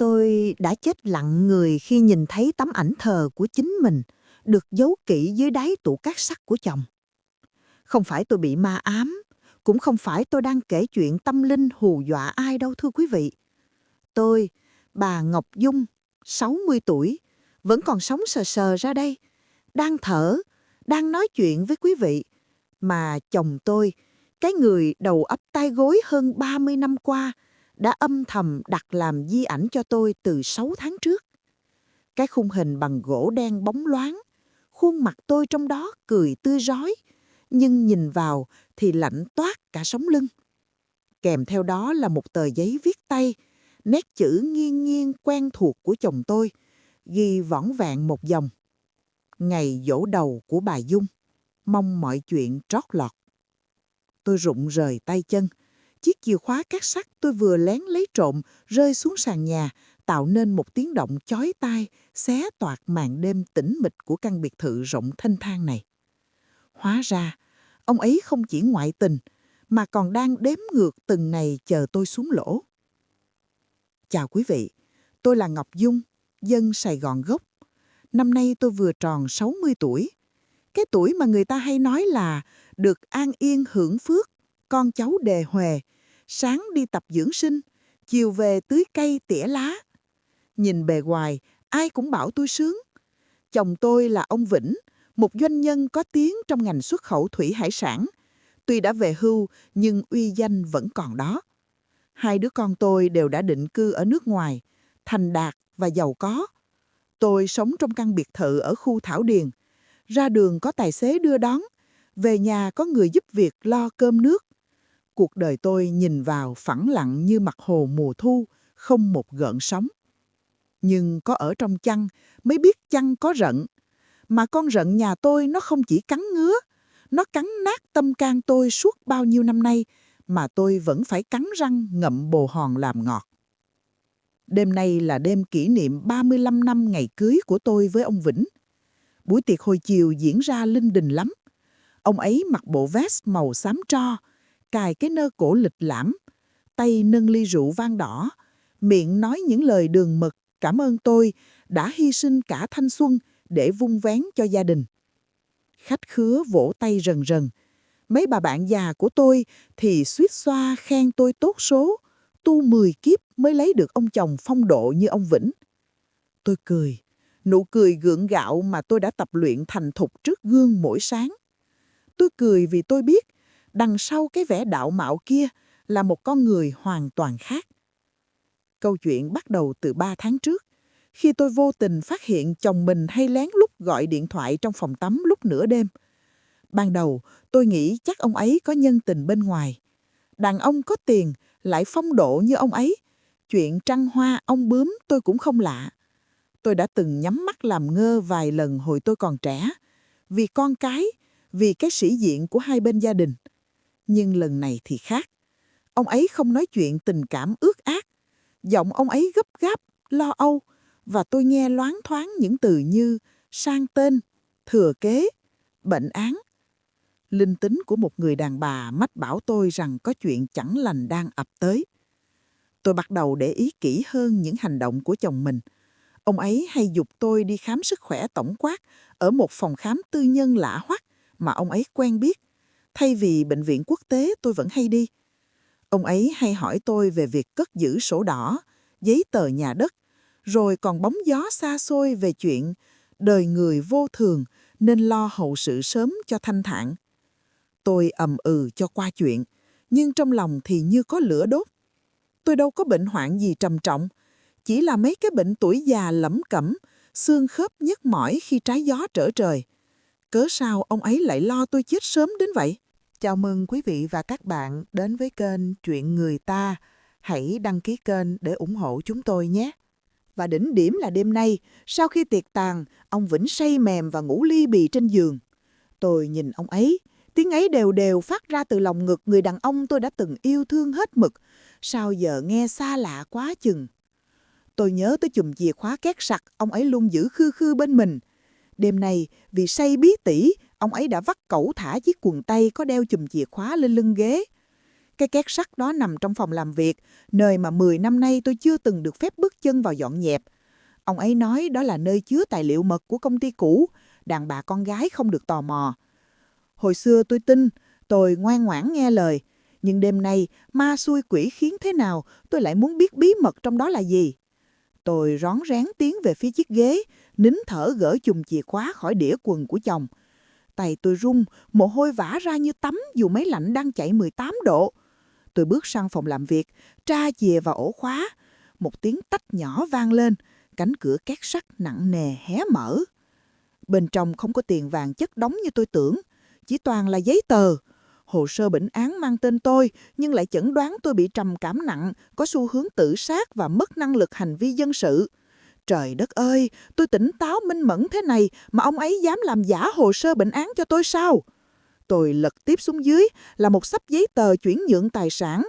Tôi đã chết lặng người khi nhìn thấy tấm ảnh thờ của chính mình được giấu kỹ dưới đáy tủ cát sắt của chồng. Không phải tôi bị ma ám, cũng không phải tôi đang kể chuyện tâm linh hù dọa ai đâu thưa quý vị. Tôi, bà Ngọc Dung, 60 tuổi, vẫn còn sống sờ sờ ra đây, đang thở, đang nói chuyện với quý vị. Mà chồng tôi, cái người đầu ấp tay gối hơn 30 năm qua, đã âm thầm đặt làm di ảnh cho tôi từ 6 tháng trước. Cái khung hình bằng gỗ đen bóng loáng, khuôn mặt tôi trong đó cười tươi rói, nhưng nhìn vào thì lạnh toát cả sống lưng. Kèm theo đó là một tờ giấy viết tay, nét chữ nghiêng nghiêng quen thuộc của chồng tôi, ghi vỏn vẹn một dòng: ngày giỗ đầu của bà Dung, mong mọi chuyện trót lọt. Tôi rụng rời tay chân. Chiếc chìa khóa cát sắt tôi vừa lén lấy trộm rơi xuống sàn nhà, tạo nên một tiếng động chói tai, xé toạc màn đêm tĩnh mịch của căn biệt thự rộng thênh thang này. Hóa ra, ông ấy không chỉ ngoại tình, mà còn đang đếm ngược từng ngày chờ tôi xuống lỗ. Chào quý vị, tôi là Ngọc Dung, dân Sài Gòn gốc. Năm nay tôi vừa tròn 60 tuổi. Cái tuổi mà người ta hay nói là được an yên hưởng phước, con cháu đề huề, sáng đi tập dưỡng sinh, chiều về tưới cây tỉa lá. Nhìn bề ngoài, ai cũng bảo tôi sướng. Chồng tôi là ông Vĩnh, một doanh nhân có tiếng trong ngành xuất khẩu thủy hải sản. Tuy đã về hưu, nhưng uy danh vẫn còn đó. Hai đứa con tôi đều đã định cư ở nước ngoài, thành đạt và giàu có. Tôi sống trong căn biệt thự ở khu Thảo Điền. Ra đường có tài xế đưa đón, về nhà có người giúp việc lo cơm nước. Cuộc đời tôi nhìn vào phẳng lặng như mặt hồ mùa thu, không một gợn sóng. Nhưng có ở trong chăn mới biết chăn có rận. Mà con rận nhà tôi nó không chỉ cắn ngứa, nó cắn nát tâm can tôi suốt bao nhiêu năm nay, mà tôi vẫn phải cắn răng ngậm bồ hòn làm ngọt. Đêm nay là đêm kỷ niệm 35 năm ngày cưới của tôi với ông Vĩnh. Buổi tiệc hồi chiều diễn ra linh đình lắm. Ông ấy mặc bộ vest màu xám tro, cài cái nơ cổ lịch lãm, tay nâng ly rượu vang đỏ, miệng nói những lời đường mật cảm ơn tôi đã hy sinh cả thanh xuân để vun vén cho gia đình. Khách khứa vỗ tay rần rần. Mấy bà bạn già của tôi thì suýt xoa khen tôi tốt số, tu 10 kiếp mới lấy được ông chồng phong độ như ông Vĩnh. Tôi cười, nụ cười gượng gạo mà tôi đã tập luyện thành thục trước gương mỗi sáng. Tôi cười vì tôi biết đằng sau cái vẻ đạo mạo kia là một con người hoàn toàn khác. Câu chuyện bắt đầu từ 3 tháng trước, khi tôi vô tình phát hiện chồng mình hay lén lút gọi điện thoại trong phòng tắm lúc nửa đêm. Ban đầu, tôi nghĩ chắc ông ấy có nhân tình bên ngoài. Đàn ông có tiền, lại phong độ như ông ấy. Chuyện trăng hoa ong bướm tôi cũng không lạ. Tôi đã từng nhắm mắt làm ngơ vài lần hồi tôi còn trẻ. Vì con cái, vì cái sĩ diện của hai bên gia đình. Nhưng lần này thì khác. Ông ấy không nói chuyện tình cảm ước ác. Giọng ông ấy gấp gáp, lo âu. Và tôi nghe loáng thoáng những từ như sang tên, thừa kế, bệnh án. Linh tính của một người đàn bà mách bảo tôi rằng có chuyện chẳng lành đang ập tới. Tôi bắt đầu để ý kỹ hơn những hành động của chồng mình. Ông ấy hay giục tôi đi khám sức khỏe tổng quát ở một phòng khám tư nhân lạ hoắc mà ông ấy quen biết, thay vì bệnh viện quốc tế tôi vẫn hay đi. Ông ấy hay hỏi tôi về việc cất giữ sổ đỏ, giấy tờ nhà đất, rồi còn bóng gió xa xôi về chuyện đời người vô thường nên lo hậu sự sớm cho thanh thản. Tôi ầm cho qua chuyện, nhưng trong lòng thì như có lửa đốt. Tôi đâu có bệnh hoạn gì trầm trọng, chỉ là mấy cái bệnh tuổi già lẩm cẩm, xương khớp nhức mỏi khi trái gió trở trời. Cớ sao ông ấy lại lo tôi chết sớm đến vậy? Chào mừng quý vị và các bạn đến với kênh Chuyện Người Ta. Hãy đăng ký kênh để ủng hộ chúng tôi nhé. Và đỉnh điểm là đêm nay, sau khi tiệc tàn, ông Vĩnh say mềm và ngủ li bì trên giường. Tôi nhìn ông ấy, tiếng ấy đều đều phát ra từ lòng ngực người đàn ông tôi đã từng yêu thương hết mực. Sao giờ nghe xa lạ quá chừng. Tôi nhớ tới chùm chìa khóa két sắt ông ấy luôn giữ khư khư bên mình. Đêm nay, vì say bí tỉ, ông ấy đã vắt cẩu thả chiếc quần tây có đeo chùm chìa khóa lên lưng ghế. Cái két sắt đó nằm trong phòng làm việc, nơi mà 10 năm nay tôi chưa từng được phép bước chân vào dọn dẹp. Ông ấy nói đó là nơi chứa tài liệu mật của công ty cũ, đàn bà con gái không được tò mò. Hồi xưa tôi tin, tôi ngoan ngoãn nghe lời. Nhưng đêm nay, ma xui quỷ khiến thế nào, tôi lại muốn biết bí mật trong đó là gì. Tôi rón rén tiến về phía chiếc ghế, nín thở gỡ chùm chìa khóa khỏi đĩa quần của chồng. Tay tôi run, mồ hôi vã ra như tắm dù máy lạnh đang chạy 18 độ. Tôi bước sang phòng làm việc, tra chìa vào ổ khóa. Một tiếng tách nhỏ vang lên, cánh cửa két sắt nặng nề hé mở. Bên trong không có tiền vàng chất đống như tôi tưởng, chỉ toàn là giấy tờ. Hồ sơ bệnh án mang tên tôi nhưng lại chẩn đoán tôi bị trầm cảm nặng, có xu hướng tự sát và mất năng lực hành vi dân sự. Trời đất ơi, tôi tỉnh táo minh mẫn thế này mà ông ấy dám làm giả hồ sơ bệnh án cho tôi sao? Tôi lật tiếp xuống dưới là một xấp giấy tờ chuyển nhượng tài sản.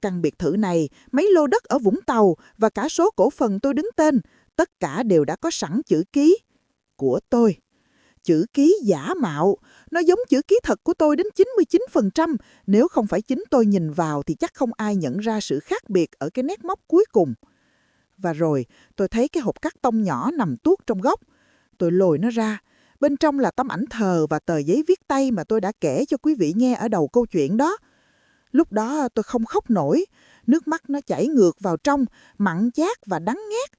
Căn biệt thự này, mấy lô đất ở Vũng Tàu và cả số cổ phần tôi đứng tên, tất cả đều đã có sẵn chữ ký của tôi. Chữ ký giả mạo, nó giống chữ ký thật của tôi đến 99%. Nếu không phải chính tôi nhìn vào thì chắc không ai nhận ra sự khác biệt ở cái nét mốc cuối cùng. Và rồi tôi thấy cái hộp cắt tông nhỏ nằm tuốt trong góc. Tôi lồi nó ra. Bên trong là tấm ảnh thờ và tờ giấy viết tay mà tôi đã kể cho quý vị nghe ở đầu câu chuyện đó. Lúc đó tôi không khóc nổi. Nước mắt nó chảy ngược vào trong, mặn chát và đắng nghét.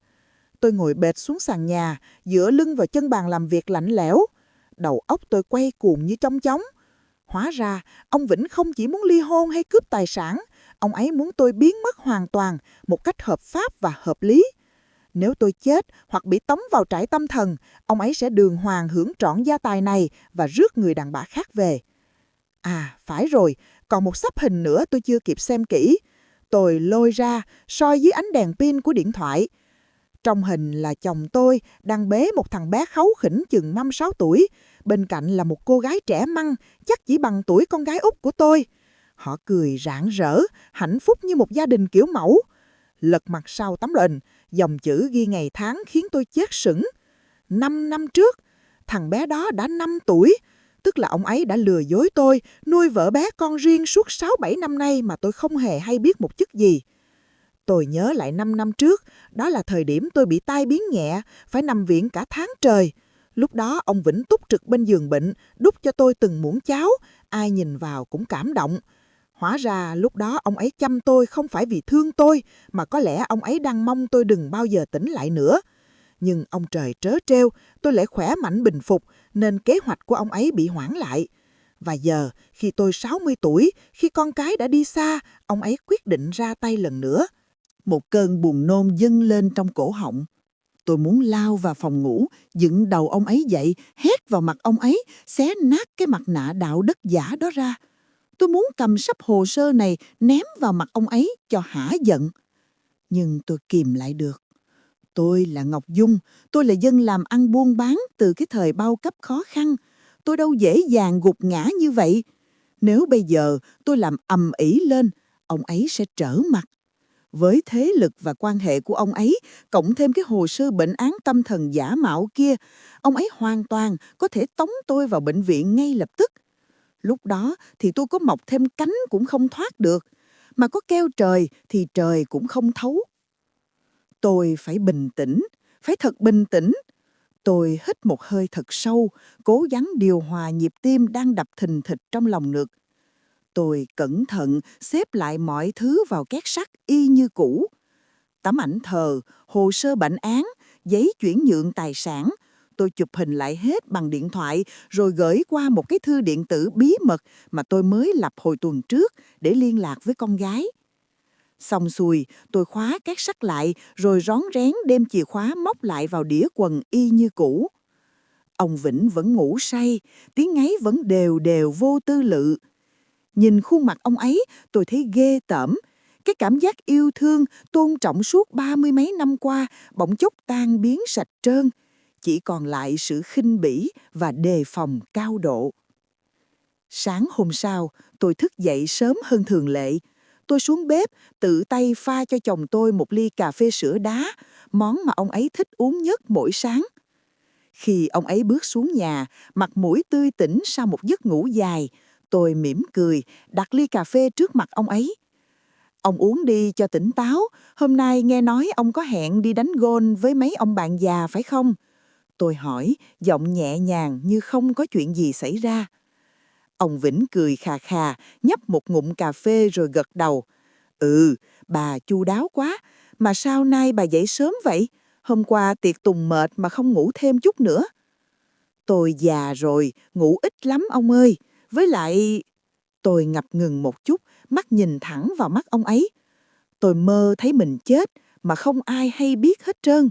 Tôi ngồi bệt xuống sàn nhà, dựa lưng vào chân bàn làm việc lạnh lẽo. Đầu óc tôi quay cuồng như chong chóng. Hóa ra, ông Vĩnh không chỉ muốn ly hôn hay cướp tài sản, ông ấy muốn tôi biến mất hoàn toàn một cách hợp pháp và hợp lý. Nếu tôi chết hoặc bị tống vào trại tâm thần, ông ấy sẽ đường hoàng hưởng trọn gia tài này và rước người đàn bà khác về. À, phải rồi, còn một xấp hình nữa tôi chưa kịp xem kỹ. Tôi lôi ra, soi dưới ánh đèn pin của điện thoại. Trong hình là chồng tôi đang bế một thằng bé kháu khỉnh chừng 5-6 tuổi. Bên cạnh là một cô gái trẻ măng, chắc chỉ bằng tuổi con gái út của tôi. Họ cười rạng rỡ, hạnh phúc như một gia đình kiểu mẫu. Lật mặt sau tấm hình, dòng chữ ghi ngày tháng khiến tôi chết sững. 5 năm trước, thằng bé đó đã 5 tuổi. Tức là ông ấy đã lừa dối tôi, nuôi vợ bé con riêng suốt 6-7 năm nay mà tôi không hề hay biết một chút gì. Tôi nhớ lại 5 năm trước, đó là thời điểm tôi bị tai biến nhẹ, phải nằm viện cả tháng trời. Lúc đó ông Vĩnh túc trực bên giường bệnh, đút cho tôi từng muỗng cháo, ai nhìn vào cũng cảm động. Hóa ra lúc đó ông ấy chăm tôi không phải vì thương tôi, mà có lẽ ông ấy đang mong tôi đừng bao giờ tỉnh lại nữa. Nhưng ông trời trớ trêu, tôi lại khỏe mạnh bình phục, nên kế hoạch của ông ấy bị hoãn lại. Và giờ, khi tôi 60 tuổi, khi con cái đã đi xa, ông ấy quyết định ra tay lần nữa. Một cơn buồn nôn dâng lên trong cổ họng. Tôi muốn lao vào phòng ngủ, dựng đầu ông ấy dậy, hét vào mặt ông ấy, xé nát cái mặt nạ đạo đức giả đó ra. Tôi muốn cầm sắp hồ sơ này ném vào mặt ông ấy cho hả giận. Nhưng tôi kìm lại được. Tôi là Ngọc Dung, tôi là dân làm ăn buôn bán từ cái thời bao cấp khó khăn. Tôi đâu dễ dàng gục ngã như vậy. Nếu bây giờ tôi làm ầm ĩ lên, ông ấy sẽ trở mặt. Với thế lực và quan hệ của ông ấy, cộng thêm cái hồ sơ bệnh án tâm thần giả mạo kia, ông ấy hoàn toàn có thể tống tôi vào bệnh viện ngay lập tức. Lúc đó thì tôi có mọc thêm cánh cũng không thoát được, mà có kêu trời thì trời cũng không thấu. Tôi phải bình tĩnh, phải thật bình tĩnh. Tôi hít một hơi thật sâu, cố gắng điều hòa nhịp tim đang đập thình thịch trong lòng ngực. Tôi cẩn thận xếp lại mọi thứ vào két sắt y như cũ. Tấm ảnh thờ, hồ sơ bệnh án, giấy chuyển nhượng tài sản. Tôi chụp hình lại hết bằng điện thoại rồi gửi qua một cái thư điện tử bí mật mà tôi mới lập hồi tuần trước để liên lạc với con gái. Xong xuôi, tôi khóa két sắt lại rồi rón rén đem chìa khóa móc lại vào đĩa quần y như cũ. Ông Vĩnh vẫn ngủ say, tiếng ngáy vẫn đều đều vô tư lự. Nhìn khuôn mặt ông ấy, tôi thấy ghê tởm. Cái cảm giác yêu thương, tôn trọng suốt 30 mấy năm qua, bỗng chốc tan biến sạch trơn. Chỉ còn lại sự khinh bỉ và đề phòng cao độ. Sáng hôm sau, tôi thức dậy sớm hơn thường lệ. Tôi xuống bếp, tự tay pha cho chồng tôi một ly cà phê sữa đá, món mà ông ấy thích uống nhất mỗi sáng. Khi ông ấy bước xuống nhà, mặt mũi tươi tỉnh sau một giấc ngủ dài, Tôi mỉm cười, đặt ly cà phê trước mặt ông ấy. Ông uống đi cho tỉnh táo, hôm nay nghe nói ông có hẹn đi đánh golf với mấy ông bạn già phải không? Tôi hỏi, giọng nhẹ nhàng như không có chuyện gì xảy ra. Ông Vĩnh cười khà khà, nhấp một ngụm cà phê rồi gật đầu. Ừ, bà chu đáo quá, mà sao nay bà dậy sớm vậy? Hôm qua tiệc tùng mệt mà không ngủ thêm chút nữa. Tôi già rồi, ngủ ít lắm ông ơi. Với lại... Tôi ngập ngừng một chút, mắt nhìn thẳng vào mắt ông ấy. Tôi mơ thấy mình chết mà không ai hay biết hết trơn.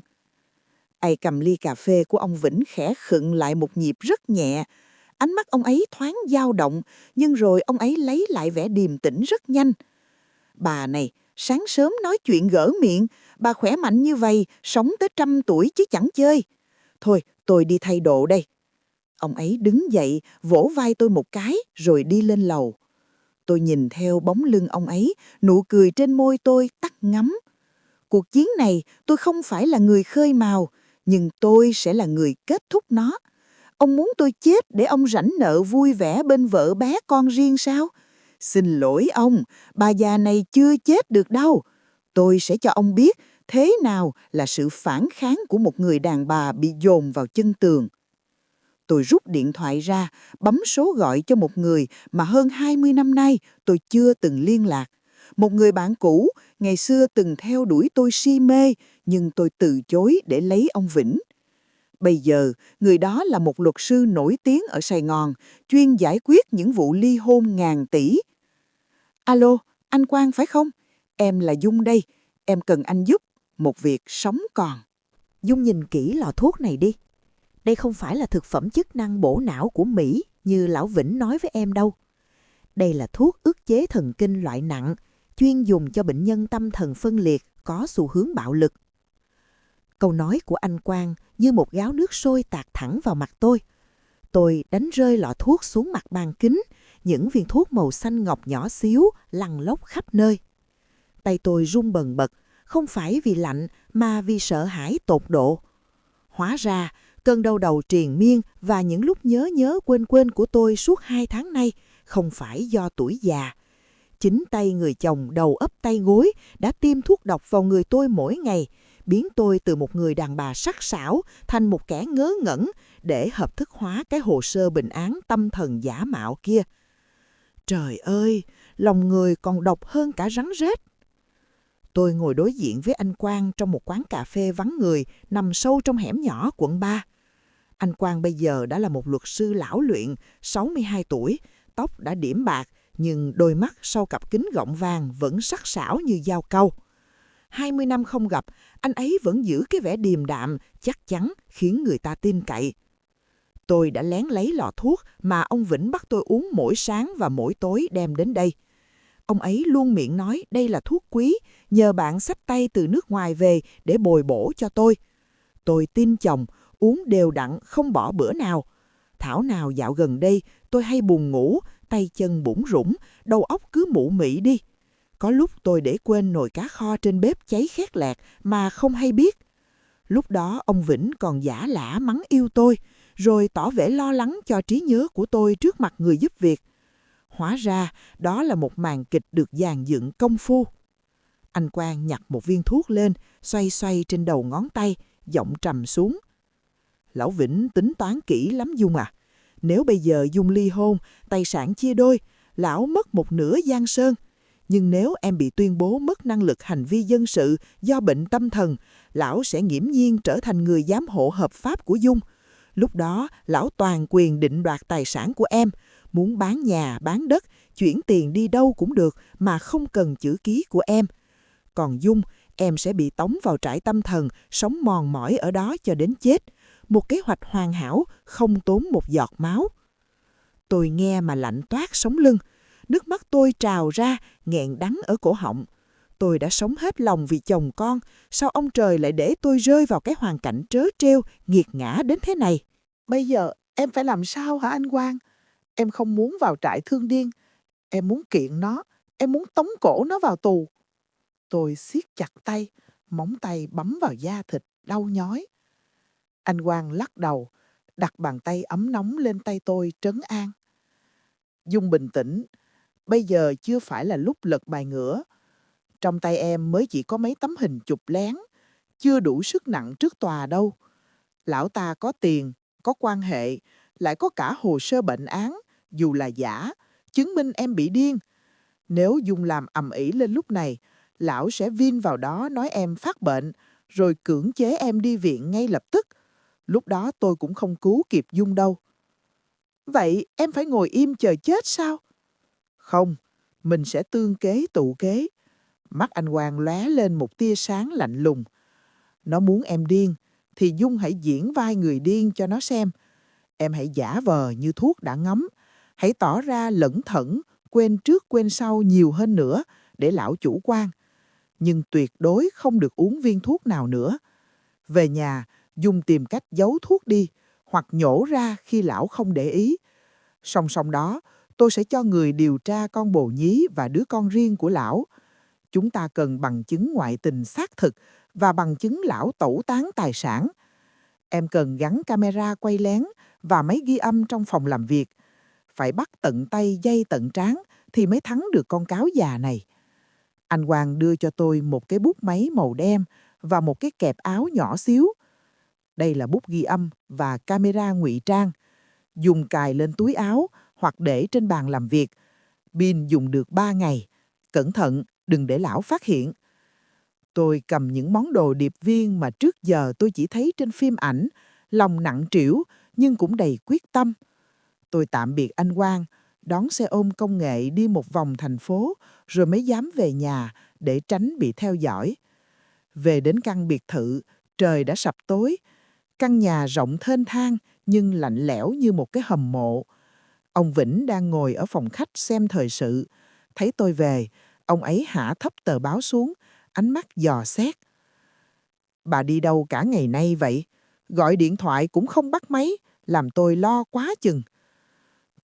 Ai cầm ly cà phê của ông Vĩnh khẽ khựng lại một nhịp rất nhẹ. Ánh mắt ông ấy thoáng dao động, nhưng rồi ông ấy lấy lại vẻ điềm tĩnh rất nhanh. Bà này, sáng sớm nói chuyện gỡ miệng, bà khỏe mạnh như vậy, sống tới 100 tuổi chứ chẳng chơi. Thôi, tôi đi thay đồ đây. Ông ấy đứng dậy, vỗ vai tôi một cái, rồi đi lên lầu. Tôi nhìn theo bóng lưng ông ấy, nụ cười trên môi tôi tắt ngấm. Cuộc chiến này tôi không phải là người khơi mào, nhưng tôi sẽ là người kết thúc nó. Ông muốn tôi chết để ông rảnh nợ vui vẻ bên vợ bé con riêng sao? Xin lỗi ông, bà già này chưa chết được đâu. Tôi sẽ cho ông biết thế nào là sự phản kháng của một người đàn bà bị dồn vào chân tường. Tôi rút điện thoại ra, bấm số gọi cho một người mà hơn 20 năm nay tôi chưa từng liên lạc. Một người bạn cũ, ngày xưa từng theo đuổi tôi si mê, nhưng tôi từ chối để lấy ông Vĩnh. Bây giờ, người đó là một luật sư nổi tiếng ở Sài Gòn, chuyên giải quyết những vụ ly hôn ngàn tỷ. Alo, anh Quang phải không? Em là Dung đây, em cần anh giúp, một việc sống còn. Dung nhìn kỹ lọ thuốc này đi. Đây không phải là thực phẩm chức năng bổ não của Mỹ như Lão Vĩnh nói với em đâu. Đây là thuốc ức chế thần kinh loại nặng, chuyên dùng cho bệnh nhân tâm thần phân liệt có xu hướng bạo lực. Câu nói của anh Quang như một gáo nước sôi tạt thẳng vào mặt tôi. Tôi đánh rơi lọ thuốc xuống mặt bàn kính, những viên thuốc màu xanh ngọc nhỏ xíu lăn lóc khắp nơi. Tay tôi run bần bật, không phải vì lạnh mà vì sợ hãi tột độ. Hóa ra, cơn đau đầu triền miên và những lúc nhớ quên quên của tôi suốt 2 tháng nay không phải do tuổi già. Chính tay người chồng đầu ấp tay gối đã tiêm thuốc độc vào người tôi mỗi ngày, biến tôi từ một người đàn bà sắc sảo thành một kẻ ngớ ngẩn để hợp thức hóa cái hồ sơ bệnh án tâm thần giả mạo kia. Trời ơi, lòng người còn độc hơn cả rắn rết. Tôi ngồi đối diện với anh Quang trong một quán cà phê vắng người nằm sâu trong hẻm nhỏ quận 3. Anh Quang bây giờ đã là một luật sư lão luyện, 62 tuổi, tóc đã điểm bạc, nhưng đôi mắt sau cặp kính gọng vàng vẫn sắc sảo như dao câu. 20 năm không gặp, anh ấy vẫn giữ cái vẻ điềm đạm, chắc chắn khiến người ta tin cậy. Tôi đã lén lấy lọ thuốc mà ông Vĩnh bắt tôi uống mỗi sáng và mỗi tối đem đến đây. Ông ấy luôn miệng nói đây là thuốc quý, nhờ bạn xách tay từ nước ngoài về để bồi bổ cho tôi. Tôi tin chồng, uống đều đặn không bỏ bữa nào. Thảo nào dạo gần đây tôi hay buồn ngủ, tay chân bủn rủn, đầu óc cứ mụ mị đi. Có lúc tôi để quên nồi cá kho trên bếp cháy khét lẹt mà không hay biết. Lúc đó ông Vĩnh còn giả lả mắng yêu tôi, rồi tỏ vẻ lo lắng cho trí nhớ của tôi trước mặt người giúp việc. Hóa ra đó là một màn kịch được dàn dựng công phu. Anh Quang nhặt một viên thuốc lên, xoay xoay trên đầu ngón tay, giọng trầm xuống. Lão Vĩnh tính toán kỹ lắm Dung à. Nếu bây giờ Dung ly hôn, tài sản chia đôi, lão mất một nửa giang sơn. Nhưng nếu em bị tuyên bố mất năng lực hành vi dân sự do bệnh tâm thần, lão sẽ nghiễm nhiên trở thành người giám hộ hợp pháp của Dung. Lúc đó, lão toàn quyền định đoạt tài sản của em. Muốn bán nhà, bán đất, chuyển tiền đi đâu cũng được mà không cần chữ ký của em. Còn Dung, em sẽ bị tống vào trại tâm thần, sống mòn mỏi ở đó cho đến chết. Một kế hoạch hoàn hảo, không tốn một giọt máu. Tôi nghe mà lạnh toát sống lưng. Nước mắt tôi trào ra, nghẹn đắng ở cổ họng. Tôi đã sống hết lòng vì chồng con, sao ông trời lại để tôi rơi vào cái hoàn cảnh trớ trêu, nghiệt ngã đến thế này? Bây giờ em phải làm sao hả anh Quang? Em không muốn vào trại thương điên. Em muốn kiện nó. Em muốn tống cổ nó vào tù. Tôi siết chặt tay, móng tay bấm vào da thịt, đau nhói. Anh Quang lắc đầu, đặt bàn tay ấm nóng lên tay tôi trấn an. Dung bình tĩnh. Bây giờ chưa phải là lúc lật bài ngửa. Trong tay em mới chỉ có mấy tấm hình chụp lén, chưa đủ sức nặng trước tòa đâu. Lão ta có tiền, có quan hệ, lại có cả hồ sơ bệnh án, dù là giả, chứng minh em bị điên. Nếu Dung làm ầm ĩ lên lúc này, lão sẽ vin vào đó nói em phát bệnh, rồi cưỡng chế em đi viện ngay lập tức. Lúc đó tôi cũng không cứu kịp Dung đâu. Vậy em phải ngồi im chờ chết sao? Không, mình sẽ tương kế tụ kế. Mắt anh Quang lóe lên một tia sáng lạnh lùng. Nó muốn em điên, thì Dung hãy diễn vai người điên cho nó xem. Em hãy giả vờ như thuốc đã ngấm. Hãy tỏ ra lẩn thẩn, quên trước quên sau nhiều hơn nữa để lão chủ quan. Nhưng tuyệt đối không được uống viên thuốc nào nữa. Về nhà, Dung tìm cách giấu thuốc đi hoặc nhổ ra khi lão không để ý. Song song đó, tôi sẽ cho người điều tra con bồ nhí và đứa con riêng của lão. Chúng ta cần bằng chứng ngoại tình xác thực và bằng chứng lão tẩu tán tài sản. Em cần gắn camera quay lén và máy ghi âm trong phòng làm việc. Phải bắt tận tay dây tận trán thì mới thắng được con cáo già này. Anh Hoàng đưa cho tôi một cái bút máy màu đen và một cái kẹp áo nhỏ xíu. Đây là bút ghi âm và camera ngụy trang. Dùng cài lên túi áo hoặc để trên bàn làm việc. Pin dùng được 3 ngày. Cẩn thận, đừng để lão phát hiện. Tôi cầm những món đồ điệp viên mà trước giờ tôi chỉ thấy trên phim ảnh, lòng nặng trĩu nhưng cũng đầy quyết tâm. Tôi tạm biệt anh Quang, đón xe ôm công nghệ đi một vòng thành phố rồi mới dám về nhà để tránh bị theo dõi. Về đến căn biệt thự, trời đã sập tối. Căn nhà rộng thênh thang nhưng lạnh lẽo như một cái hầm mộ. Ông Vĩnh đang ngồi ở phòng khách xem thời sự. Thấy tôi về, ông ấy hạ thấp tờ báo xuống, ánh mắt dò xét. Bà đi đâu cả ngày nay vậy? Gọi điện thoại cũng không bắt máy, làm tôi lo quá chừng.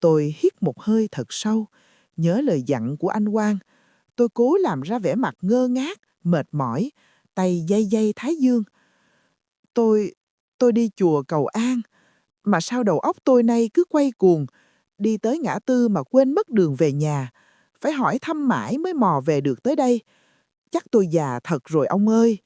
Tôi hít một hơi thật sâu, nhớ lời dặn của anh Quang. Tôi cố làm ra vẻ mặt ngơ ngác, mệt mỏi, tay day day thái dương. Tôi đi chùa cầu an, mà sao đầu óc tôi nay cứ quay cuồng, đi tới ngã tư mà quên mất đường về nhà, phải hỏi thăm mãi mới mò về được tới đây. Chắc tôi già thật rồi ông ơi.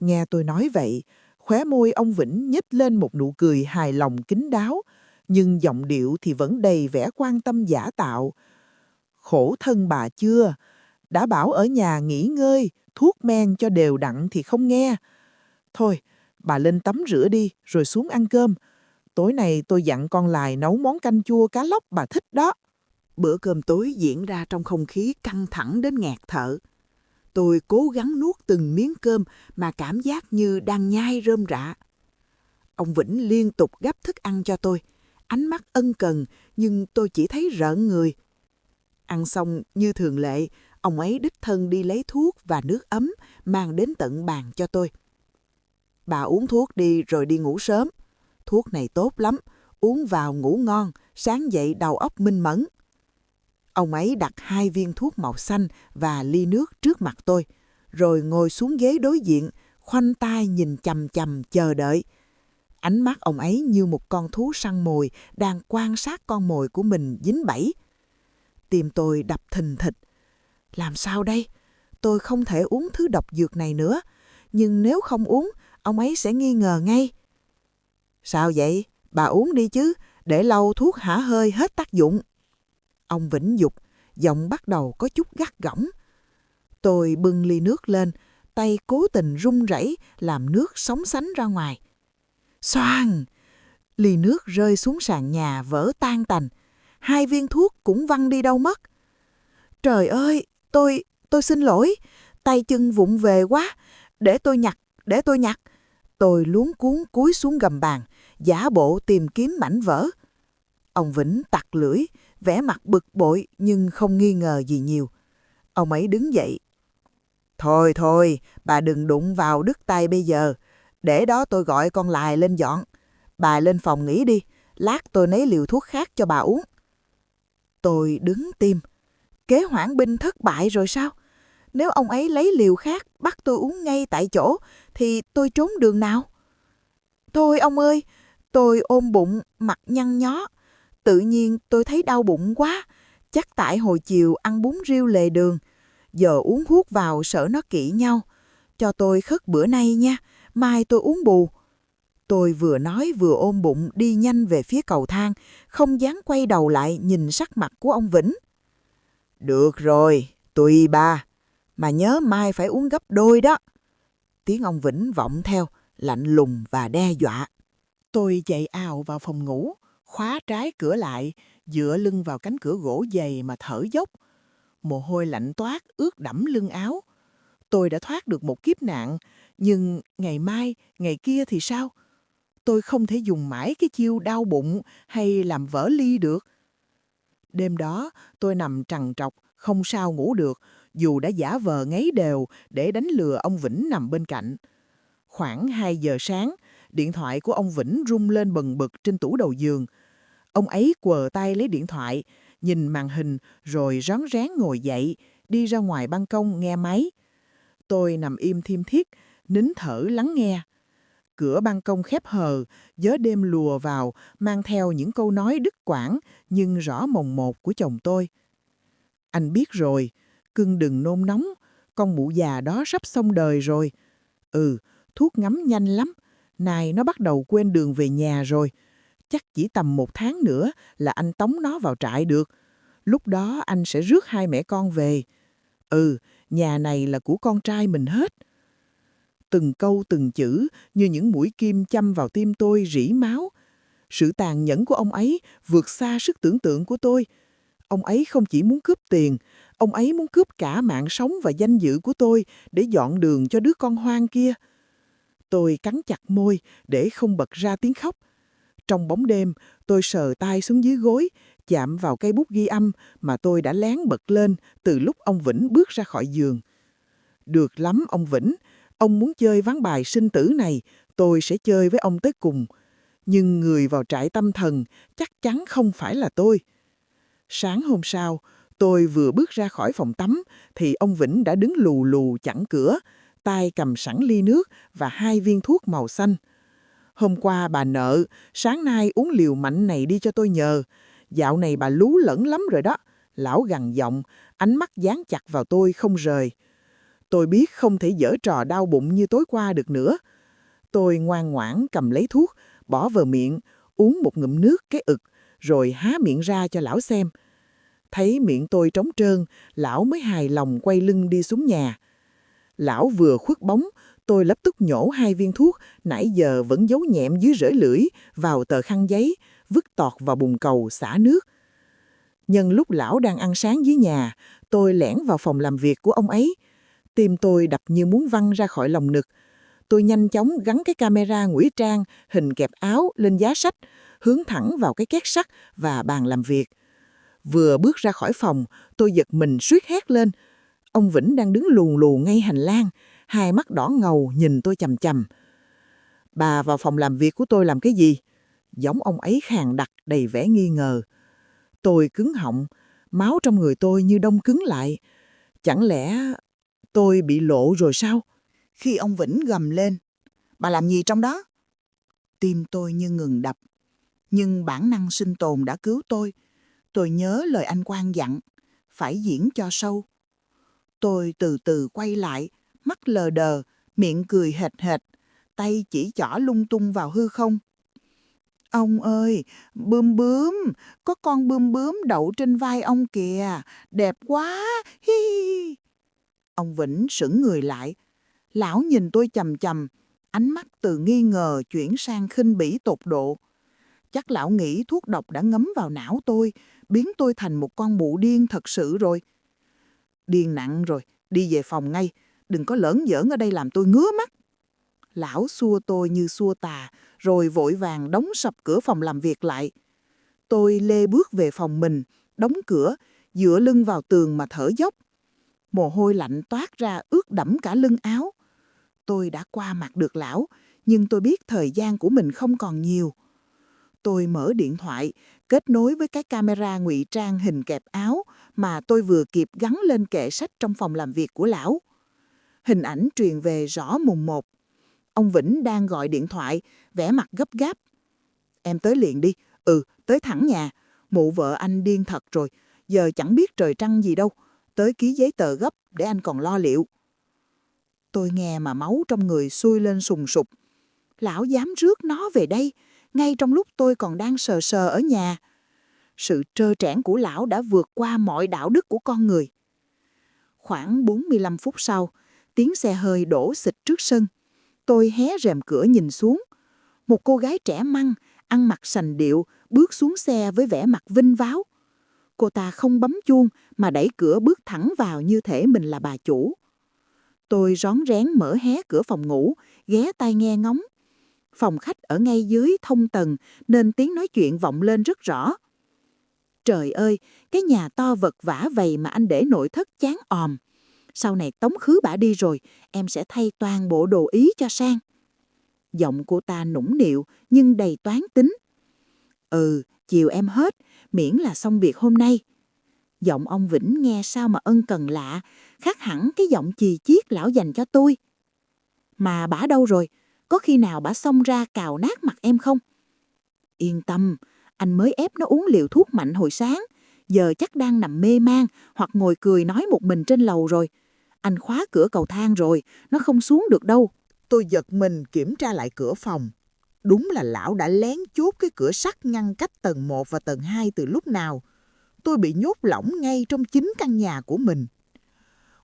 Nghe tôi nói vậy, khóe môi ông Vĩnh nhếch lên một nụ cười hài lòng kín đáo, nhưng giọng điệu thì vẫn đầy vẻ quan tâm giả tạo. Khổ thân bà chưa? Đã bảo ở nhà nghỉ ngơi, thuốc men cho đều đặn thì không nghe. Thôi, bà lên tắm rửa đi rồi xuống ăn cơm. Tối nay tôi dặn con Lài nấu món canh chua cá lóc bà thích đó. Bữa cơm tối diễn ra trong không khí căng thẳng đến nghẹt thở. Tôi cố gắng nuốt từng miếng cơm mà cảm giác như đang nhai rơm rạ. Ông Vĩnh liên tục gắp thức ăn cho tôi, ánh mắt ân cần nhưng tôi chỉ thấy rợn người. Ăn xong như thường lệ, ông ấy đích thân đi lấy thuốc và nước ấm mang đến tận bàn cho tôi. Bà uống thuốc đi rồi đi ngủ sớm. Thuốc này tốt lắm, uống vào ngủ ngon, sáng dậy đầu óc minh mẫn. Ông ấy đặt 2 viên thuốc màu xanh và ly nước trước mặt tôi, rồi ngồi xuống ghế đối diện, khoanh tay nhìn chằm chằm chờ đợi. Ánh mắt ông ấy như một con thú săn mồi đang quan sát con mồi của mình dính bẫy. Tim tôi đập thình thịch. Làm sao đây? Tôi không thể uống thứ độc dược này nữa, nhưng nếu không uống, ông ấy sẽ nghi ngờ ngay. Sao vậy? Bà uống đi chứ, để lâu thuốc hả hơi hết tác dụng. Ông Vĩnh dục, giọng bắt đầu có chút gắt gỏng. Tôi bưng ly nước lên, tay cố tình run rẩy làm nước sóng sánh ra ngoài. Xoàng! Ly nước rơi xuống sàn nhà vỡ tan tành. 2 viên thuốc cũng văng đi đâu mất. Trời ơi, tôi xin lỗi, tay chân vụng về quá, để tôi nhặt. Tôi luống cuống cúi xuống gầm bàn, giả bộ tìm kiếm mảnh vỡ. Ông Vĩnh tặc lưỡi, vẻ mặt bực bội nhưng không nghi ngờ gì nhiều. Ông ấy đứng dậy. Thôi, bà đừng đụng vào đứt tay bây giờ. Để đó tôi gọi con Lài lên dọn. Bà lên phòng nghỉ đi, lát tôi lấy liều thuốc khác cho bà uống. Tôi đứng tim. Kế hoãn binh thất bại rồi sao? Nếu ông ấy lấy liều khác bắt tôi uống ngay tại chỗ thì tôi trốn đường nào? Thôi ông ơi, tôi ôm bụng, mặt nhăn nhó. Tự nhiên tôi thấy đau bụng quá, chắc tại hồi chiều ăn bún riêu lề đường. Giờ uống thuốc vào sợ nó kỵ nhau. Cho tôi khất bữa nay nha, mai tôi uống bù. Tôi vừa nói vừa ôm bụng đi nhanh về phía cầu thang, không dám quay đầu lại nhìn sắc mặt của ông Vĩnh. Được rồi, tùy bà, mà nhớ mai phải uống gấp đôi đó. Tiếng ông Vĩnh vọng theo, lạnh lùng và đe dọa. Tôi chạy ào vào phòng ngủ, khóa trái cửa lại, dựa lưng vào cánh cửa gỗ dày mà thở dốc. Mồ hôi lạnh toát ướt đẫm lưng áo. Tôi đã thoát được một kiếp nạn, nhưng ngày mai, ngày kia thì sao? Tôi không thể dùng mãi cái chiêu đau bụng hay làm vỡ ly được. Đêm đó, tôi nằm trằn trọc, không sao ngủ được, dù đã giả vờ ngáy đều để đánh lừa ông Vĩnh nằm bên cạnh. Khoảng 2 giờ sáng, điện thoại của ông Vĩnh rung lên bần bật trên tủ đầu giường. Ông ấy quờ tay lấy điện thoại, nhìn màn hình rồi rón rén ngồi dậy, đi ra ngoài ban công nghe máy. Tôi nằm im thiêm thiếp, nín thở lắng nghe. Cửa ban công khép hờ, gió đêm lùa vào, mang theo những câu nói đứt quãng nhưng rõ mồn một của chồng tôi. Anh biết rồi, cưng đừng nôn nóng, con mụ già đó sắp xong đời rồi. Thuốc ngấm nhanh lắm, này nó bắt đầu quên đường về nhà rồi. Chắc chỉ tầm 1 tháng nữa là anh tống nó vào trại được. Lúc đó anh sẽ rước 2 mẹ con về. Nhà này là của con trai mình hết. Từng câu từng chữ như những mũi kim châm vào tim tôi rỉ máu. Sự tàn nhẫn của ông ấy vượt xa sức tưởng tượng của tôi. Ông ấy không chỉ muốn cướp tiền, ông ấy muốn cướp cả mạng sống và danh dự của tôi để dọn đường cho đứa con hoang kia. Tôi cắn chặt môi để không bật ra tiếng khóc. Trong bóng đêm, tôi sờ tay xuống dưới gối, chạm vào cây bút ghi âm mà tôi đã lén bật lên từ lúc ông Vĩnh bước ra khỏi giường. Được lắm ông Vĩnh, ông muốn chơi ván bài sinh tử này, tôi sẽ chơi với ông tới cùng. Nhưng người vào trại tâm thần chắc chắn không phải là tôi. Sáng hôm sau, tôi vừa bước ra khỏi phòng tắm thì ông Vĩnh đã đứng lù lù chặn cửa, tay cầm sẵn ly nước và 2 viên thuốc màu xanh. Hôm qua bà nợ, sáng nay uống liều mạnh này đi cho tôi nhờ. Dạo này bà lú lẫn lắm rồi đó. Lão gằn giọng, ánh mắt dán chặt vào tôi không rời. Tôi biết không thể giở trò đau bụng như tối qua được nữa. Tôi ngoan ngoãn cầm lấy thuốc, bỏ vào miệng, uống một ngụm nước cái ực, rồi há miệng ra cho lão xem. Thấy miệng tôi trống trơn, lão mới hài lòng quay lưng đi xuống nhà. Lão vừa khuất bóng, tôi lập tức nhổ 2 viên thuốc nãy giờ vẫn giấu nhẹm dưới rễ lưỡi vào tờ khăn giấy, vứt tọt vào bồn cầu xả nước. Nhân lúc lão đang ăn sáng dưới nhà, tôi lẻn vào phòng làm việc của ông ấy. Tim tôi đập như muốn văng ra khỏi lồng ngực. Tôi nhanh chóng gắn cái camera ngụy trang hình kẹp áo lên giá sách, hướng thẳng vào cái két sắt và bàn làm việc. Vừa bước ra khỏi phòng, tôi giật mình suýt hét lên. Ông Vĩnh đang đứng lù lù ngay hành lang, 2 mắt đỏ ngầu nhìn tôi chằm chằm. Bà vào phòng làm việc của tôi làm cái gì? Giọng ông ấy khàn đặc đầy vẻ nghi ngờ. Tôi cứng họng, máu trong người tôi như đông cứng lại. Chẳng lẽ tôi bị lộ rồi sao? Khi ông Vĩnh gầm lên, bà làm gì trong đó? Tim tôi như ngừng đập. Nhưng bản năng sinh tồn đã cứu tôi. Tôi nhớ lời anh Quang dặn, phải diễn cho sâu. Tôi từ từ quay lại, mắt lờ đờ, miệng cười hệt hệt, tay chỉ trỏ lung tung vào hư không. Ông ơi, bướm bướm, có con bướm bướm đậu trên vai ông kìa, đẹp quá, hi hi. Ông Vĩnh sững người lại. Lão nhìn tôi chằm chằm, ánh mắt từ nghi ngờ chuyển sang khinh bỉ tột độ. Chắc lão nghĩ thuốc độc đã ngấm vào não tôi, biến tôi thành một con mụ điên thật sự rồi. Điên nặng rồi, đi về phòng ngay, đừng có lởn giỡn ở đây làm tôi ngứa mắt. Lão xua tôi như xua tà, rồi vội vàng đóng sập cửa phòng làm việc lại. Tôi lê bước về phòng mình, đóng cửa, dựa lưng vào tường mà thở dốc. Mồ hôi lạnh toát ra ướt đẫm cả lưng áo. Tôi đã qua mặt được lão, nhưng tôi biết thời gian của mình không còn nhiều. Tôi mở điện thoại, kết nối với cái camera ngụy trang hình kẹp áo mà tôi vừa kịp gắn lên kệ sách trong phòng làm việc của lão. Hình ảnh truyền về rõ mồn một. Ông Vĩnh đang gọi điện thoại, vẻ mặt gấp gáp. Em tới liền đi, tới thẳng nhà. Mụ vợ anh điên thật rồi, giờ chẳng biết trời trăng gì đâu, tới ký giấy tờ gấp để anh còn lo liệu. Tôi nghe mà máu trong người sôi lên sùng sục. Lão dám rước nó về đây, ngay trong lúc tôi còn đang sờ sờ ở nhà. Sự trơ trẽn của lão đã vượt qua mọi đạo đức của con người. Khoảng 45 phút sau, tiếng xe hơi đổ xịch trước sân. Tôi hé rèm cửa nhìn xuống. Một cô gái trẻ măng, ăn mặc sành điệu, bước xuống xe với vẻ mặt vinh váo. Cô ta không bấm chuông mà đẩy cửa bước thẳng vào như thể mình là bà chủ. Tôi rón rén mở hé cửa phòng ngủ, ghé tai nghe ngóng. Phòng khách ở ngay dưới thông tầng nên tiếng nói chuyện vọng lên rất rõ. Trời ơi, cái nhà to vật vã vầy mà anh để nội thất chán òm. Sau này tống khứ bả đi rồi, em sẽ thay toàn bộ đồ Ý cho sang. Giọng cô ta nũng nịu nhưng đầy toán tính. Chiều em hết, miễn là xong việc hôm nay. Giọng ông Vĩnh nghe sao mà ân cần lạ, khác hẳn cái giọng chì chiết lão dành cho tôi. Mà bả đâu rồi? Có khi nào bả xông ra cào nát mặt em không? Yên tâm, anh mới ép nó uống liều thuốc mạnh hồi sáng. Giờ chắc đang nằm mê man hoặc ngồi cười nói một mình trên lầu rồi. Anh khóa cửa cầu thang rồi, nó không xuống được đâu. Tôi giật mình kiểm tra lại cửa phòng. Đúng là lão đã lén chốt cái cửa sắt ngăn cách tầng 1 và tầng 2 từ lúc nào. Tôi bị nhốt lỏng ngay trong chính căn nhà của mình.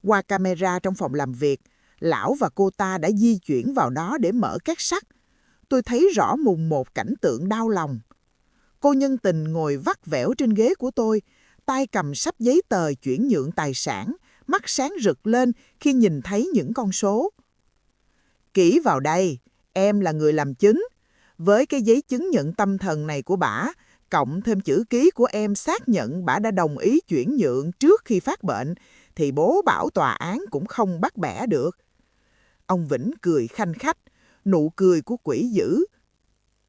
Qua camera trong phòng làm việc, lão và cô ta đã di chuyển vào đó để mở các sắt. Tôi thấy rõ mồn một cảnh tượng đau lòng. Cô nhân tình ngồi vắt vẻo trên ghế của tôi, tay cầm sắp giấy tờ chuyển nhượng tài sản, mắt sáng rực lên khi nhìn thấy những con số. Kỹ vào đây, em là người làm chứng. Với cái giấy chứng nhận tâm thần này của bả, cộng thêm chữ ký của em xác nhận bả đã đồng ý chuyển nhượng trước khi phát bệnh, thì bố bảo tòa án cũng không bắt bẻ được. Ông Vĩnh cười khanh khách, nụ cười của quỷ dữ.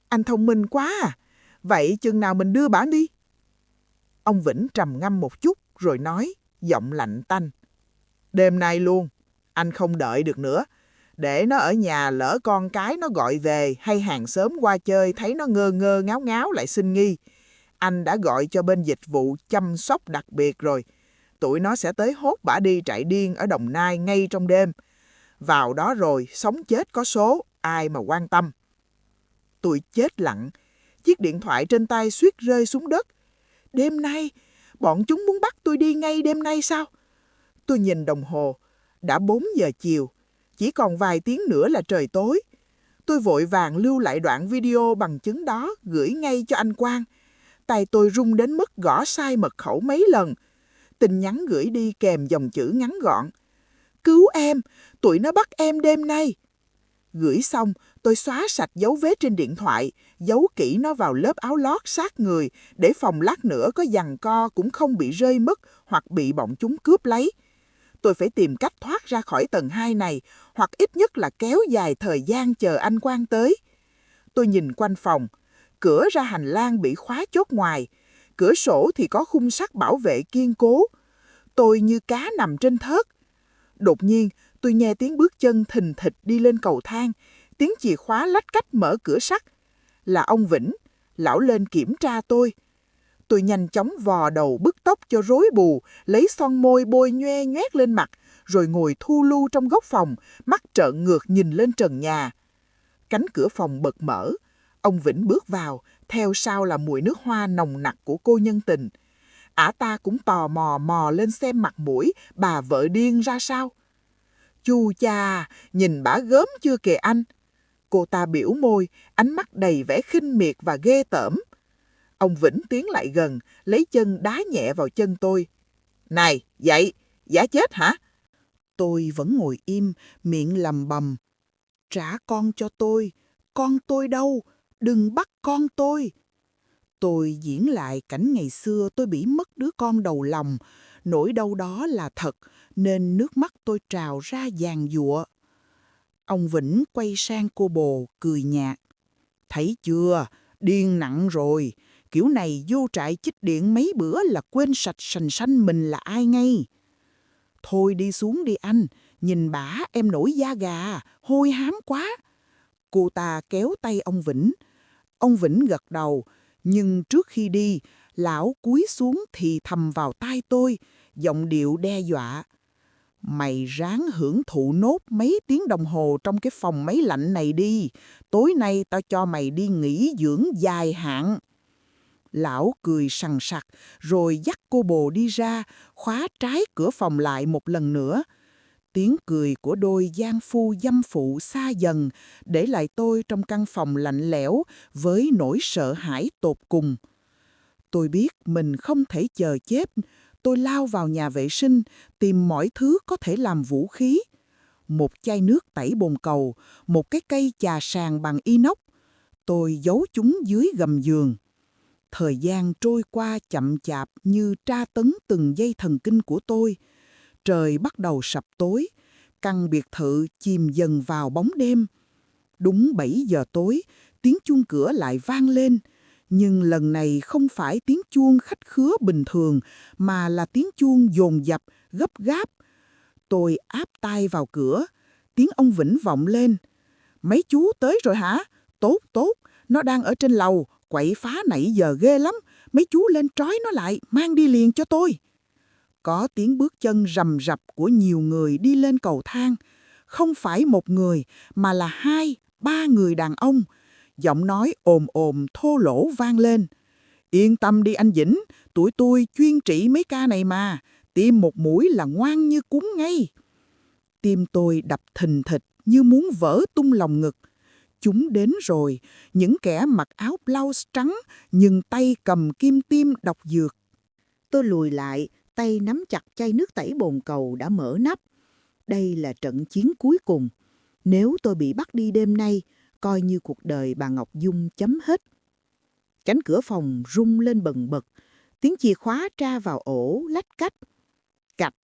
Anh thông minh quá à, vậy chừng nào mình đưa bả đi? Ông Vĩnh trầm ngâm một chút rồi nói, giọng lạnh tanh. Đêm nay luôn, anh không đợi được nữa. Để nó ở nhà lỡ con cái nó gọi về hay hàng xóm qua chơi thấy nó ngơ ngơ ngáo ngáo lại sinh nghi. Anh đã gọi cho bên dịch vụ chăm sóc đặc biệt rồi. Tụi nó sẽ tới hốt bả đi trại điên ở Đồng Nai ngay trong đêm. Vào đó rồi, sống chết có số, ai mà quan tâm. Tôi chết lặng, chiếc điện thoại trên tay suýt rơi xuống đất. Đêm nay, bọn chúng muốn bắt tôi đi ngay đêm nay sao? Tôi nhìn đồng hồ, đã 4 giờ chiều, chỉ còn vài tiếng nữa là trời tối. Tôi vội vàng lưu lại đoạn video bằng chứng đó gửi ngay cho anh Quang. Tay tôi run đến mức gõ sai mật khẩu mấy lần. Tin nhắn gửi đi kèm dòng chữ ngắn gọn. Cứu em, tụi nó bắt em đêm nay. Gửi xong, tôi xóa sạch dấu vết trên điện thoại, giấu kỹ nó vào lớp áo lót sát người để phòng lát nữa có giằng co cũng không bị rơi mất hoặc bị bọn chúng cướp lấy. Tôi phải tìm cách thoát ra khỏi tầng 2 này, hoặc ít nhất là kéo dài thời gian chờ anh Quang tới. Tôi nhìn quanh phòng, cửa ra hành lang bị khóa chốt ngoài, cửa sổ thì có khung sắt bảo vệ kiên cố. Tôi như cá nằm trên thớt. Đột nhiên, tôi nghe tiếng bước chân thình thịch đi lên cầu thang, tiếng chìa khóa lách cách mở cửa sắt. Là ông Vĩnh, lão lên kiểm tra tôi. Tôi nhanh chóng vò đầu bứt tóc cho rối bù, lấy son môi bôi nhoe nhoét lên mặt, rồi ngồi thu lu trong góc phòng, mắt trợn ngược nhìn lên trần nhà. Cánh cửa phòng bật mở, ông Vĩnh bước vào, theo sau là mùi nước hoa nồng nặc của cô nhân tình. Ả ta cũng tò mò mò lên xem mặt mũi bà vợ điên ra sao. Chu cha, nhìn bả gớm chưa kìa anh. Cô ta biểu môi, ánh mắt đầy vẻ khinh miệt và ghê tởm. Ông Vĩnh tiến lại gần, lấy chân đá nhẹ vào chân tôi. Này, dậy, giả chết hả? Tôi vẫn ngồi im, miệng lầm bầm. Trả con cho tôi. Con tôi đâu? Đừng bắt con tôi. Tôi diễn lại cảnh ngày xưa tôi bị mất đứa con đầu lòng. Nỗi đau đó là thật, nên nước mắt tôi trào ra giàn giụa. Ông Vĩnh quay sang cô bồ, cười nhạt. Thấy chưa, điên nặng rồi. Kiểu này vô trại chích điện mấy bữa là quên sạch sành xanh mình là ai ngay. Thôi đi xuống đi anh, nhìn bả em nổi da gà, hôi hám quá. Cô ta kéo tay ông Vĩnh. Ông Vĩnh gật đầu, nhưng trước khi đi, Lão cúi xuống thì thầm vào tai tôi, giọng điệu đe dọa. Mày ráng hưởng thụ nốt mấy tiếng đồng hồ trong cái phòng máy lạnh này đi. Tối nay tao cho mày đi nghỉ dưỡng dài hạn. Lão cười sằng sặc, rồi dắt cô bồ đi ra, khóa trái cửa phòng lại một lần nữa. Tiếng cười của đôi giang phu dâm phụ xa dần, để lại tôi trong căn phòng lạnh lẽo với nỗi sợ hãi tột cùng. Tôi biết mình không thể chờ chết. Tôi lao vào nhà vệ sinh, tìm mọi thứ có thể làm vũ khí. Một chai nước tẩy bồn cầu, một cái cây chà sàn bằng inox. Tôi giấu chúng dưới gầm giường. Thời gian trôi qua chậm chạp như tra tấn từng dây thần kinh của tôi. Trời bắt đầu sập tối, căn biệt thự chìm dần vào bóng đêm. Đúng 7 giờ tối, tiếng chuông cửa lại vang lên. Nhưng lần này không phải tiếng chuông khách khứa bình thường, mà là tiếng chuông dồn dập, gấp gáp. Tôi áp tai vào cửa, tiếng ông Vĩnh vọng lên. Mấy chú tới rồi hả? Tốt, tốt, nó đang ở trên lầu, quậy phá nãy giờ ghê lắm. Mấy chú lên trói nó lại, mang đi liền cho tôi. Có tiếng bước chân rầm rập của nhiều người đi lên cầu thang. Không phải một người, mà là 2, 3 người đàn ông. Giọng nói ồm ồm thô lỗ vang lên. Yên tâm đi anh Vĩnh, tụi tôi chuyên trị mấy ca này mà. Tiêm một mũi là ngoan như cún ngay. Tim tôi đập thình thịch như muốn vỡ tung lòng ngực. Chúng đến rồi, những kẻ mặc áo blouse trắng nhưng tay cầm kim tiêm độc dược. Tôi lùi lại, tay nắm chặt chai nước tẩy bồn cầu đã mở nắp. Đây là trận chiến cuối cùng. Nếu tôi bị bắt đi đêm nay, coi như cuộc đời bà Ngọc Dung chấm hết. Cánh cửa phòng rung lên bần bật, tiếng chìa khóa tra vào ổ lách cách. Cạch,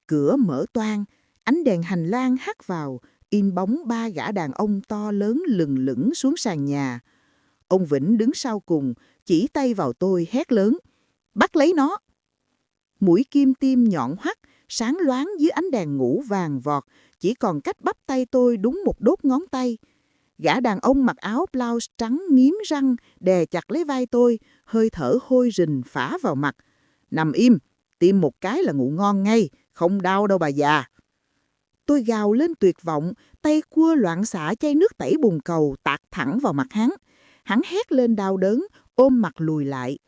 cửa mở toang, ánh đèn hành lang hắt vào, in bóng 3 gã đàn ông to lớn lừng lững xuống sàn nhà. Ông Vĩnh đứng sau cùng, chỉ tay vào tôi hét lớn. Bắt lấy nó! Mũi kim tiêm nhọn hoắt, sáng loáng dưới ánh đèn ngũ vàng vọt, chỉ còn cách bắp tay tôi đúng một đốt ngón tay. Gã đàn ông mặc áo blouse trắng nghiến răng, đè chặt lấy vai tôi, hơi thở hôi rình phả vào mặt. Nằm im, tiêm một cái là ngủ ngon ngay, không đau đâu bà già. Tôi gào lên tuyệt vọng, tay cua loạn xạ chai nước tẩy bồn cầu tạt thẳng vào mặt hắn. Hắn hét lên đau đớn, ôm mặt lùi lại.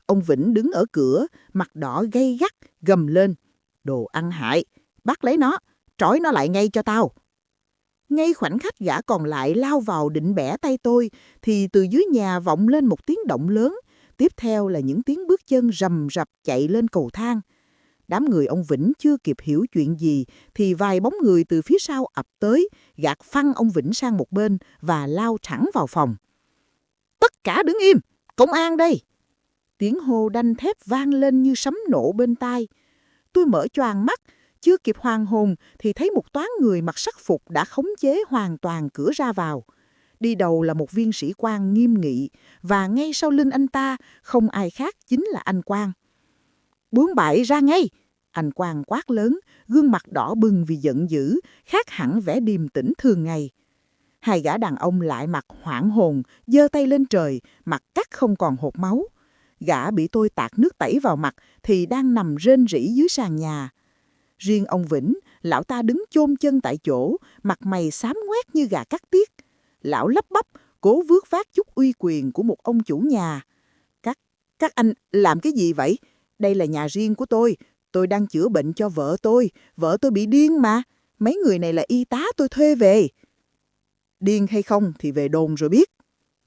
Ông Vĩnh đứng ở cửa, mặt đỏ gay gắt, gầm lên. Đồ ăn hại, bắt lấy nó, trói nó lại ngay cho tao. Ngay khoảnh khắc gã còn lại lao vào định bẻ tay tôi, thì từ dưới nhà vọng lên một tiếng động lớn. Tiếp theo là những tiếng bước chân rầm rập chạy lên cầu thang. Đám người ông Vĩnh chưa kịp hiểu chuyện gì, thì vài bóng người từ phía sau ập tới, gạt phăng ông Vĩnh sang một bên và lao thẳng vào phòng. Tất cả đứng im, công an đây! Tiếng hô đanh thép vang lên như sấm nổ bên tai. Tôi mở choàng mắt, chưa kịp hoàn hồn thì thấy một toán người mặc sắc phục đã khống chế hoàn toàn cửa ra vào. Đi đầu là một viên sĩ quan nghiêm nghị, và ngay sau lưng anh ta không ai khác chính là anh Quang. Buông bại ra ngay! Anh Quang quát lớn, gương mặt đỏ bừng vì giận dữ, khác hẳn vẻ điềm tĩnh thường ngày. 2 gã đàn ông lại mặt hoảng hồn, giơ tay lên trời, mặt cắt không còn hột máu. Gã bị tôi tạt nước tẩy vào mặt thì đang nằm rên rỉ dưới sàn nhà. Riêng ông Vĩnh, lão ta đứng chôn chân tại chỗ, mặt mày xám ngoét như gà cắt tiết. Lão lắp bắp, cố vước vát chút uy quyền của một ông chủ nhà. Các anh làm cái gì vậy? Đây là nhà riêng của tôi đang chữa bệnh cho vợ tôi bị điên mà. Mấy người này là y tá tôi thuê về. Điên hay không thì về đồn rồi biết.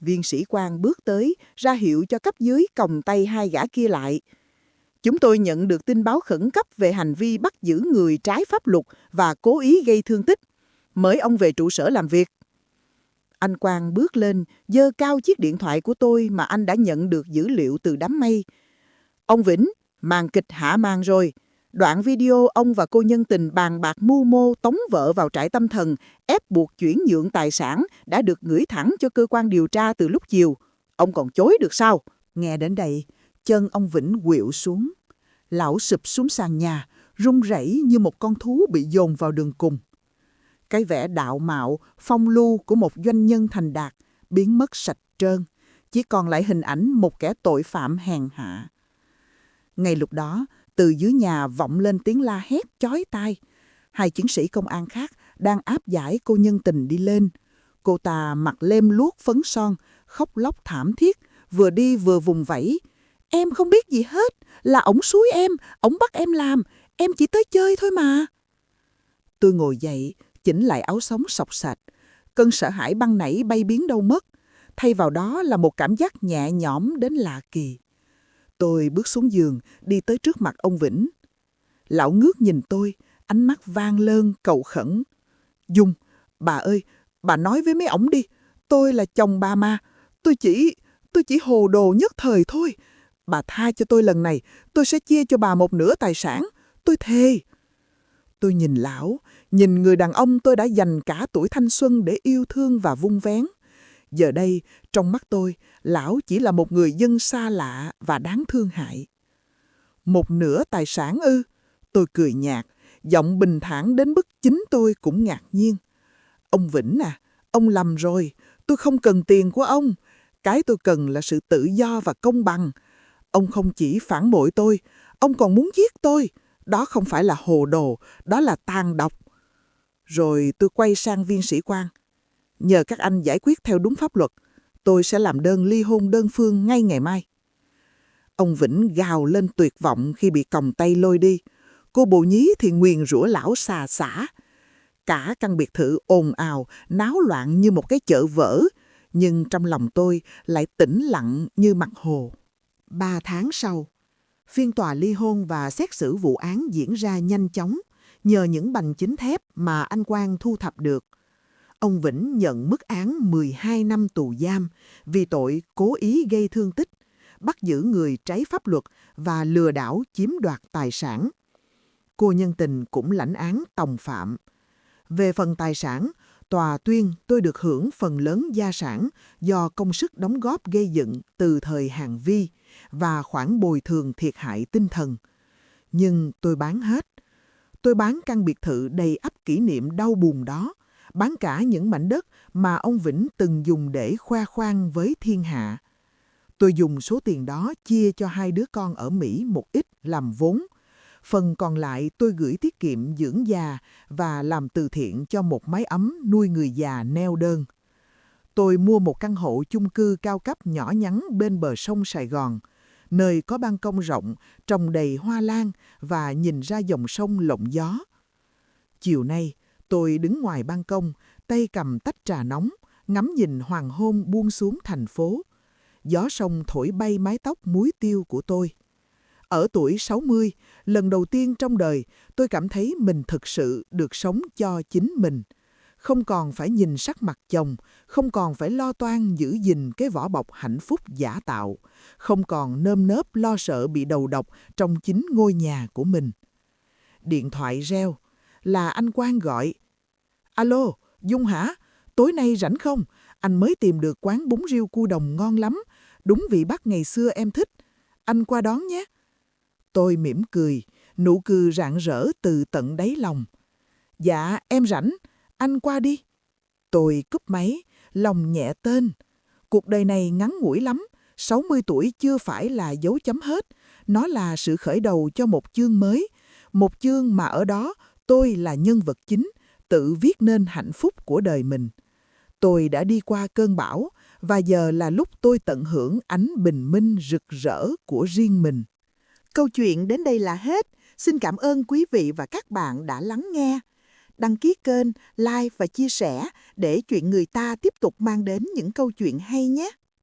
Viên sĩ quan bước tới, ra hiệu cho cấp dưới còng tay 2 gã kia lại. Chúng tôi nhận được tin báo khẩn cấp về hành vi bắt giữ người trái pháp luật và cố ý gây thương tích. Mời ông về trụ sở làm việc. Anh Quang bước lên, giơ cao chiếc điện thoại của tôi mà anh đã nhận được dữ liệu từ đám mây. Ông Vĩnh, màn kịch hạ màn rồi. Đoạn video ông và cô nhân tình bàn bạc mưu mô tống vợ vào trại tâm thần, ép buộc chuyển nhượng tài sản đã được gửi thẳng cho cơ quan điều tra từ lúc chiều. Ông còn chối được sao? Nghe đến đây, chân ông Vĩnh khuỵu xuống. Lão sụp xuống sàn nhà, run rẩy như một con thú bị dồn vào đường cùng. Cái vẻ đạo mạo, phong lưu của một doanh nhân thành đạt biến mất sạch trơn. chỉ còn lại hình ảnh một kẻ tội phạm hèn hạ. Ngay lúc đó, từ dưới nhà vọng lên tiếng la hét chói tai. 2 chiến sĩ công an khác đang áp giải cô nhân tình đi lên. Cô ta mặt lem luốc phấn son, khóc lóc thảm thiết, vừa đi vừa vùng vẫy. Em không biết gì hết, là ổng xúi em, ổng bắt em làm, em chỉ tới chơi thôi mà. Tôi ngồi dậy, chỉnh lại áo sống xộc xạch. Cơn sợ hãi ban nãy bay biến đâu mất. Thay vào đó là một cảm giác nhẹ nhõm đến lạ kỳ. Tôi bước xuống giường, đi tới trước mặt ông Vĩnh. Lão ngước nhìn tôi, ánh mắt vang lơn cầu khẩn. Dung, bà ơi, bà nói với mấy ổng đi. Tôi là chồng bà mà. Tôi chỉ hồ đồ nhất thời thôi. Bà tha cho tôi lần này, tôi sẽ chia cho bà 1/2 tài sản. Tôi thề. Tôi nhìn lão, nhìn người đàn ông tôi đã dành cả tuổi thanh xuân để yêu thương và vun vén. Giờ đây, trong mắt tôi, lão chỉ là một người dân xa lạ và đáng thương hại. 1/2 tài sản ư? Tôi cười nhạt, giọng bình thản đến mức chính tôi cũng ngạc nhiên. Ông Vĩnh à, ông lầm rồi, tôi không cần tiền của ông. Cái tôi cần là sự tự do và công bằng. Ông không chỉ phản bội tôi, ông còn muốn giết tôi. Đó không phải là hồ đồ, đó là tàn độc. Rồi tôi quay sang viên sĩ quan. Nhờ các anh giải quyết theo đúng pháp luật, tôi sẽ làm đơn ly hôn đơn phương ngay ngày mai. Ông Vĩnh gào lên tuyệt vọng khi bị còng tay lôi đi. Cô bồ nhí thì nguyền rủa lão xà xả. Cả căn biệt thự ồn ào, náo loạn như một cái chợ vỡ. Nhưng trong lòng tôi lại tĩnh lặng như mặt hồ. 3 tháng sau, phiên tòa ly hôn và xét xử vụ án diễn ra nhanh chóng nhờ những bằng chứng thép mà anh Quang thu thập được. Ông Vĩnh nhận mức án 12 năm tù giam vì tội cố ý gây thương tích, bắt giữ người trái pháp luật và lừa đảo chiếm đoạt tài sản. Cô nhân tình cũng lãnh án tòng phạm. Về phần tài sản, tòa tuyên tôi được hưởng phần lớn gia sản do công sức đóng góp gây dựng từ thời Hàn Vi và khoản bồi thường thiệt hại tinh thần. Nhưng tôi bán hết. Tôi bán căn biệt thự đầy ắp kỷ niệm đau buồn đó, bán cả những mảnh đất mà ông Vĩnh từng dùng để khoe khoang với thiên hạ. Tôi dùng số tiền đó chia cho 2 đứa con ở Mỹ một ít làm vốn. Phần còn lại tôi gửi tiết kiệm dưỡng già và làm từ thiện cho một mái ấm nuôi người già neo đơn. Tôi mua một căn hộ chung cư cao cấp nhỏ nhắn bên bờ sông Sài Gòn, nơi có ban công rộng, trồng đầy hoa lan và nhìn ra dòng sông lộng gió. Chiều nay, tôi đứng ngoài ban công, tay cầm tách trà nóng, ngắm nhìn hoàng hôn buông xuống thành phố. Gió sông thổi bay mái tóc muối tiêu của tôi. Ở tuổi 60, lần đầu tiên trong đời, tôi cảm thấy mình thực sự được sống cho chính mình. Không còn phải nhìn sắc mặt chồng, không còn phải lo toan giữ gìn cái vỏ bọc hạnh phúc giả tạo, không còn nơm nớp lo sợ bị đầu độc trong chính ngôi nhà của mình. Điện thoại reo, là anh Quang gọi. Alo, Dung hả? Tối nay rảnh không? Anh mới tìm được quán bún riêu cua đồng ngon lắm, đúng vị Bắc ngày xưa em thích. Anh qua đón nhé. Tôi mỉm cười, nụ cười rạng rỡ từ tận đáy lòng. Dạ, em rảnh, anh qua đi. Tôi cúp máy, lòng nhẹ tênh. Cuộc đời này ngắn ngủi lắm, 60 tuổi chưa phải là dấu chấm hết. Nó là sự khởi đầu cho một chương mới. Một chương mà ở đó tôi là nhân vật chính, tự viết nên hạnh phúc của đời mình. Tôi đã đi qua cơn bão, và giờ là lúc tôi tận hưởng ánh bình minh rực rỡ của riêng mình. Câu chuyện đến đây là hết. Xin cảm ơn quý vị và các bạn đã lắng nghe. Đăng ký kênh, like và chia sẻ để chuyện người ta tiếp tục mang đến những câu chuyện hay nhé.